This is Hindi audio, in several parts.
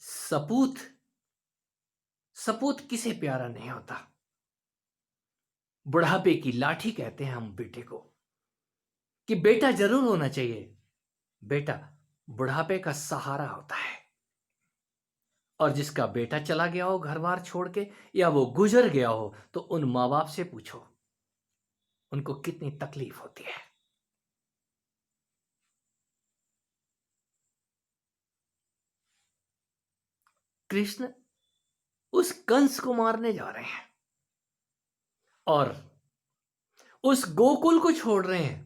सपूत सपूत किसे प्यारा नहीं होता। बुढ़ापे की लाठी कहते हैं हम बेटे को, कि बेटा जरूर होना चाहिए। बेटा बुढ़ापे का सहारा होता है। और जिसका बेटा चला गया हो घर बार छोड़ के, या वो गुजर गया हो, तो उन माँ बाप से पूछो उनको कितनी तकलीफ होती है। कृष्ण उस कंस को मारने जा रहे हैं और उस गोकुल को छोड़ रहे हैं।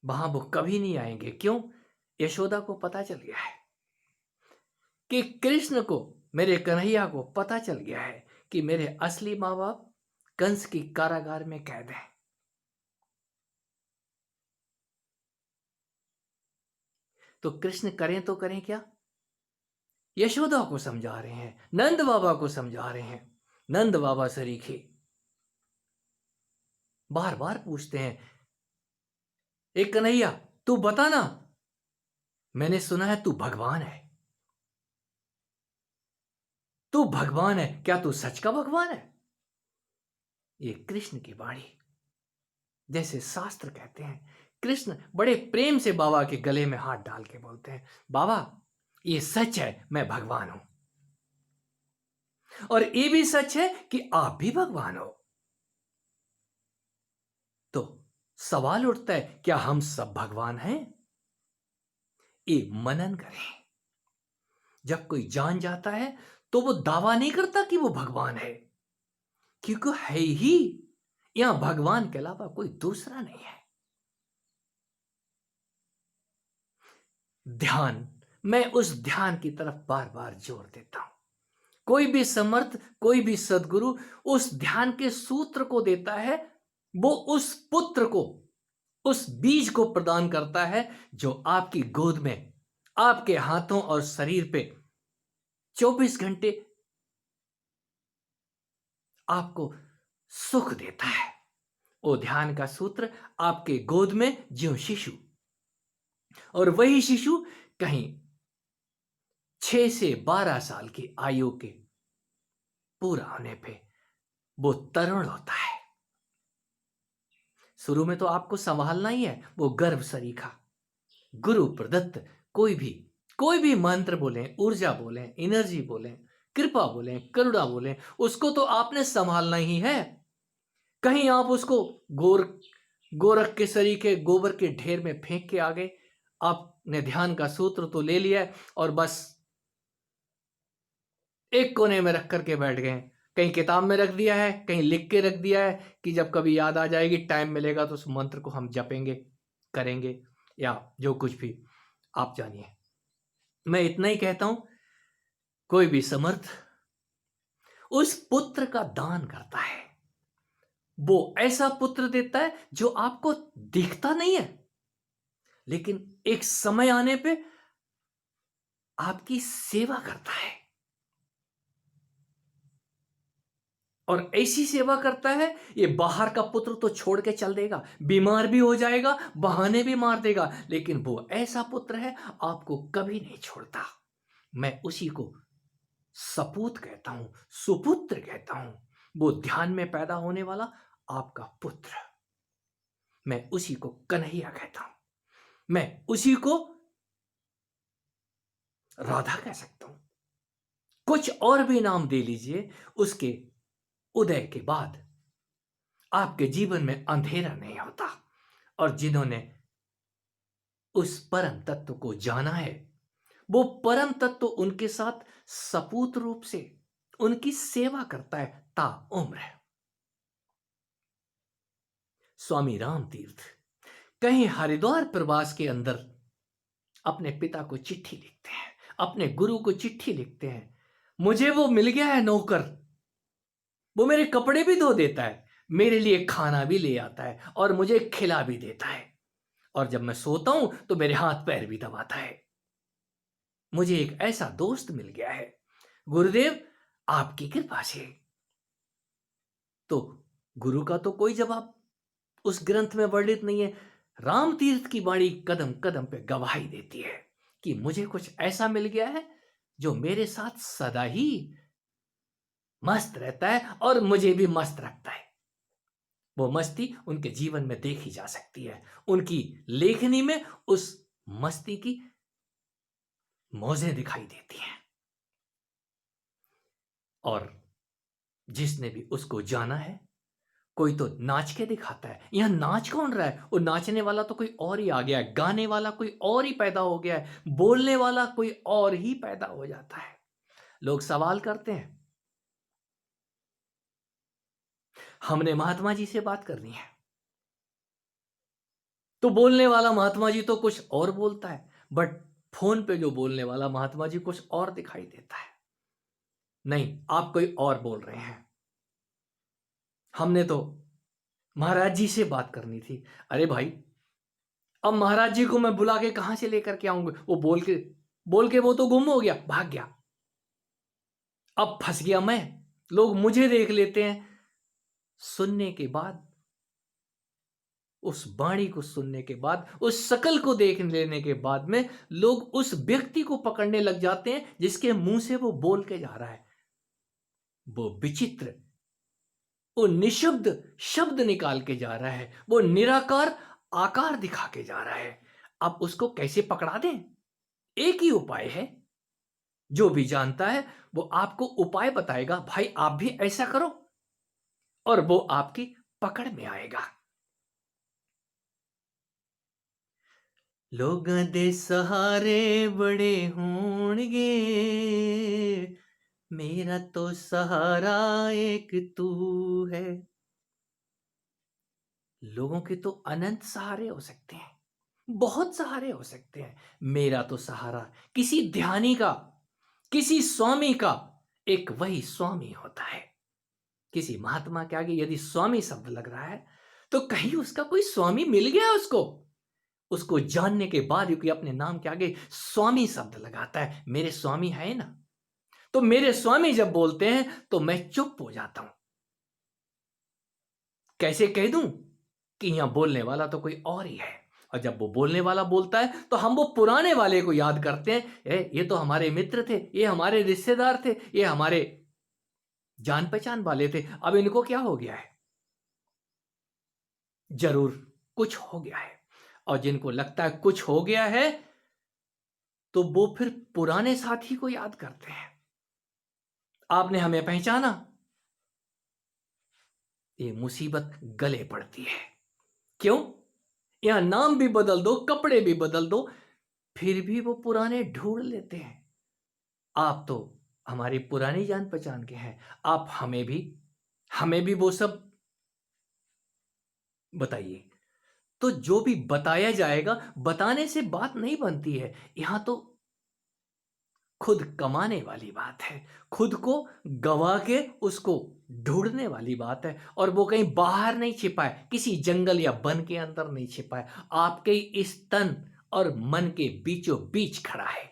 वहां वो कभी नहीं आएंगे। क्यों? यशोदा को पता चल गया है कि कृष्ण को, मेरे कन्हैया को पता चल गया है कि मेरे असली माँ बाप कंस की कारागार में कैद हैं। तो कृष्ण करें तो करें क्या? यशोदा को समझा रहे हैं, नंद बाबा को समझा रहे हैं। नंद बाबा सरीखे बार बार पूछते हैं, एक कन्हैया तू बता ना, मैंने सुना है तू भगवान है। तू भगवान है, क्या तू सच का भगवान है? ये कृष्ण की वाणी, जैसे शास्त्र कहते हैं, कृष्ण बड़े प्रेम से बाबा के गले में हाथ डाल के बोलते हैं, बाबा ये सच है मैं भगवान हूं, और ये भी सच है कि आप भी भगवान हो। तो सवाल उठता है, क्या हम सब भगवान हैं? ये मनन करें। जब कोई जान जाता है तो वो दावा नहीं करता कि वो भगवान है, क्योंकि है ही यहां भगवान के अलावा कोई दूसरा नहीं है। ध्यान, मैं उस ध्यान की तरफ बार बार जोर देता हूं। कोई भी समर्थ, कोई भी सदगुरु उस ध्यान के सूत्र को देता है, वो उस पुत्र को, उस बीज को प्रदान करता है जो आपकी गोद में, आपके हाथों और शरीर पे 24 घंटे आपको सुख देता है। वो ध्यान का सूत्र आपके गोद में ज्यों शिशु, और वही शिशु कहीं 6 से 12 साल की आयु के पूरा होने पे वो तरुण होता है। शुरू में तो आपको संभालना ही है। वो गर्भ सरीखा गुरु प्रदत्त कोई भी मंत्र बोलें, ऊर्जा बोलें, एनर्जी बोलें, कृपा बोलें, करुणा बोलें, उसको तो आपने संभालना ही है। कहीं आप उसको गोरख के सरीखे गोबर के ढेर में फेंक के आ गए। आपने ध्यान का सूत्र तो ले लिया है और बस एक कोने में रख करके बैठ गए। कहीं किताब में रख दिया है, कहीं लिख के रख दिया है कि जब कभी याद आ जाएगी, टाइम मिलेगा तो उस मंत्र को हम जपेंगे, करेंगे, या जो कुछ भी आप जानिए। मैं इतना ही कहता हूं, कोई भी समर्थ उस पुत्र का दान करता है, वो ऐसा पुत्र देता है जो आपको दिखता नहीं है, लेकिन एक समय आने पे आपकी सेवा करता है। और ऐसी सेवा करता है, ये बाहर का पुत्र तो छोड़ के चल देगा, बीमार भी हो जाएगा, बहाने भी मार देगा, लेकिन वो ऐसा पुत्र है आपको कभी नहीं छोड़ता। मैं उसी को सपूत कहता हूं, सुपुत्र कहता हूं। वो ध्यान में पैदा होने वाला आपका पुत्र, मैं उसी को कन्हैया कहता हूं। मैं उसी को राधा कह सकता हूं। कुछ और भी नाम दे लीजिए, उसके उदय के बाद आपके जीवन में अंधेरा नहीं होता। और जिन्होंने उस परम तत्व को जाना है, वो परम तत्व उनके साथ सपूत रूप से उनकी सेवा करता है ता उम्र। स्वामी राम तीर्थ कहीं हरिद्वार प्रवास के अंदर अपने पिता को चिट्ठी लिखते हैं, अपने गुरु को चिट्ठी लिखते हैं, मुझे वो मिल गया है नौकर, वो मेरे कपड़े भी धो देता है, मेरे लिए खाना भी ले आता है और मुझे खिला भी देता है, और जब मैं सोता हूं तो मेरे हाथ पैर भी दबाता है। मुझे एक ऐसा दोस्त मिल गया है गुरुदेव, आपकी कृपा से। तो गुरु का तो कोई जवाब उस ग्रंथ में वर्णित नहीं है। राम तीर्थ की वाणी कदम कदम पे गवाही देती है कि मुझे कुछ ऐसा मिल गया है जो मेरे साथ सदा ही मस्त रहता है और मुझे भी मस्त रखता है। वो मस्ती उनके जीवन में देखी जा सकती है, उनकी लेखनी में उस मस्ती की मौजें दिखाई देती हैं। और जिसने भी उसको जाना है, कोई तो नाच के दिखाता है। यहां नाच कौन रहा है? वो नाचने वाला तो कोई और ही आ गया है, गाने वाला कोई और ही पैदा हो गया है, बोलने वाला कोई और ही पैदा हो जाता है। लोग सवाल करते हैं, हमने महात्मा जी से बात करनी है, तो बोलने वाला महात्मा जी तो कुछ और बोलता है, बट फोन पे जो बोलने वाला महात्मा जी कुछ और दिखाई देता है। नहीं, आप कोई और बोल रहे हैं। हमने तो महाराज जी से बात करनी थी। अरे भाई, अब महाराज जी को मैं बुला के कहां से लेकर के आऊंगा? वो बोल के वो तो गुम हो गया, भाग गया। अब फंस गया मैं। लोग मुझे देख लेते हैं। सुनने के बाद, उस वाणी को सुनने के बाद, उस शकल को देख लेने के बाद में लोग उस व्यक्ति को पकड़ने लग जाते हैं जिसके मुंह से वो बोल के जा रहा है। वो विचित्र, वो निशब्द शब्द निकाल के जा रहा है, वो निराकार आकार दिखा के जा रहा है। अब उसको कैसे पकड़ा दें? एक ही उपाय है। जो भी जानता है वो आपको उपाय बताएगा, भाई आप भी ऐसा करो, और वो आपकी पकड़ में आएगा। लोगां दे सहारे बड़े होणगे, मेरा तो सहारा एक तू है। लोगों के तो अनंत सहारे हो सकते हैं, बहुत सहारे हो सकते हैं। मेरा तो सहारा किसी ध्यानी का, किसी स्वामी का एक वही स्वामी होता है। किसी महात्मा के आगे यदि स्वामी शब्द लग रहा है, तो कहीं उसका कोई स्वामी मिल गया उसको। उसको जानने के बाद ही कोई अपने नाम के आगे स्वामी शब्द लगाता है। मेरे स्वामी है ना, तो मेरे स्वामी जब बोलते हैं तो मैं चुप हो जाता हूं। कैसे कह दूं कि यहां बोलने वाला तो कोई और ही है? और जब वो बोलने वाला बोलता है तो हम वो पुराने वाले को याद करते हैं। ये तो हमारे मित्र थे, ये हमारे रिश्तेदार थे, ये हमारे जान पहचान वाले थे। अब इनको क्या हो गया है? जरूर कुछ हो गया है। और जिनको लगता है कुछ हो गया है, तो वो फिर पुराने साथी को याद करते हैं। आपने हमें पहचाना, ये मुसीबत गले पड़ती है। क्यों? यहां नाम भी बदल दो, कपड़े भी बदल दो, फिर भी वो पुराने ढूंढ लेते हैं। आप तो हमारी पुरानी जान पहचान के हैं, आप हमें भी वो सब बताइए। तो जो भी बताया जाएगा, बताने से बात नहीं बनती है। यहां तो खुद कमाने वाली बात है, खुद को गवा के उसको ढूंढने वाली बात है। और वो कहीं बाहर नहीं छिपा है, किसी जंगल या वन के अंदर नहीं छिपा है, आपके इस तन और मन के बीचों बीच खड़ा है।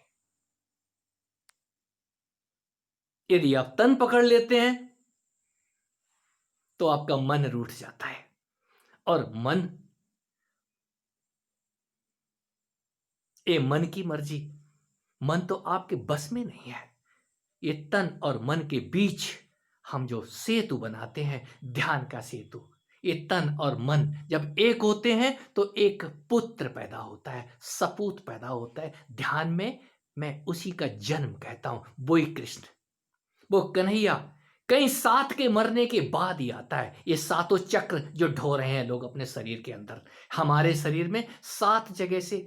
यदि आप तन पकड़ लेते हैं तो आपका मन रूठ जाता है, और मन की मर्जी, मन तो आपके बस में नहीं है। ये तन और मन के बीच हम जो सेतु बनाते हैं, ध्यान का सेतु, ये तन और मन जब एक होते हैं तो एक पुत्र पैदा होता है, सपूत पैदा होता है। ध्यान में मैं उसी का जन्म कहता हूं, वही कृष्ण, वो कन्हैया कहीं सात के मरने के बाद ही आता है। ये सातों चक्र जो ढो रहे हैं लोग अपने शरीर के अंदर, हमारे शरीर में सात जगह से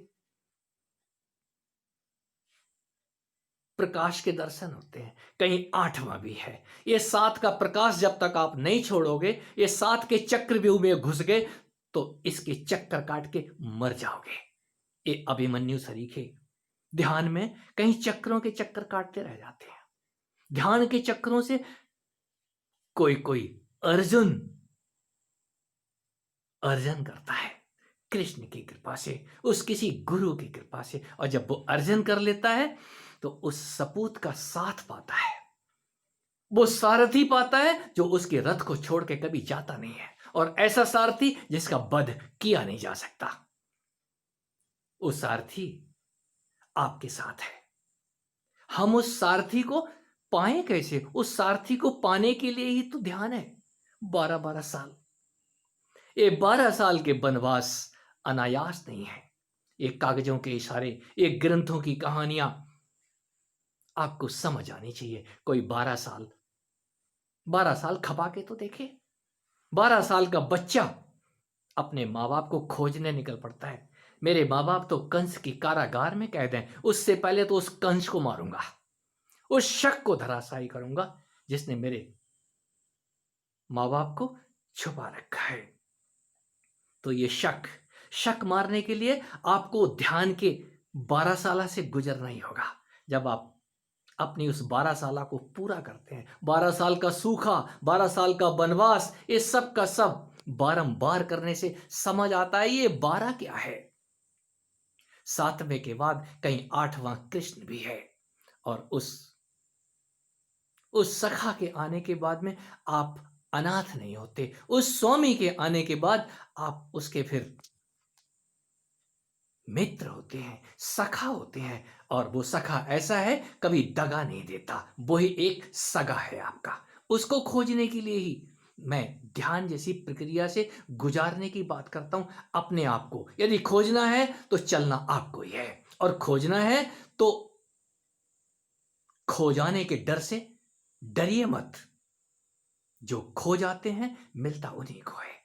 प्रकाश के दर्शन होते हैं, कहीं आठवां भी है। ये सात का प्रकाश जब तक आप नहीं छोड़ोगे, ये सात के चक्रव्यूह में घुस गए तो इसके चक्कर काट के मर जाओगे। ये अभिमन्यु सरीखे ध्यान में कहीं चक्रों के चक्कर काटते रह जाते हैं। ध्यान के चक्रों से कोई कोई अर्जुन अर्जन करता है, कृष्ण की कृपा से, उस किसी गुरु की कृपा से। और जब वो अर्जन कर लेता है तो उस सपूत का साथ पाता है, वो सारथी पाता है जो उसके रथ को छोड़ के कभी जाता नहीं है, और ऐसा सारथी जिसका वध किया नहीं जा सकता। वो सारथी आपके साथ है, हम उस सारथी को पाएं कैसे? उस सारथी को पाने के लिए ही तो ध्यान है। 12-12 साल, ये 12 साल के वनवास अनायास नहीं है। ये कागजों के इशारे, ये ग्रंथों की कहानियां आपको समझ आनी चाहिए। कोई 12 साल खपा के तो देखे। 12 साल का बच्चा अपने माँ बाप को खोजने निकल पड़ता है। मेरे माँ बाप तो कंस की कारागार में कैद हैं, उससे पहले तो उस कंस को मारूंगा, उस शक को धराशायी करूंगा जिसने मेरे माँ बाप को छुपा रखा है। तो ये शक शक मारने के लिए आपको ध्यान के 12 साल से गुजरना ही होगा। जब आप अपनी उस 12 साल को पूरा करते हैं, 12 साल का सूखा, 12 साल का वनवास, ये सब का सब बारंबार करने से समझ आता है ये 12 क्या है। 7वें के बाद कहीं 8वां कृष्ण भी है। और उस सखा के आने के बाद में आप अनाथ नहीं होते। उस स्वामी के आने के बाद आप उसके फिर मित्र होते हैं, सखा होते हैं। और वो सखा ऐसा है, कभी दगा नहीं देता, वो ही एक सगा है आपका। उसको खोजने के लिए ही मैं ध्यान जैसी प्रक्रिया से गुजारने की बात करता हूं अपने आप को। यदि खोजना है तो चलना आपको ही है, और खोजना है तो खो जाने के डर से डरिए मत। जो खो जाते हैं मिलता उन्हीं को है।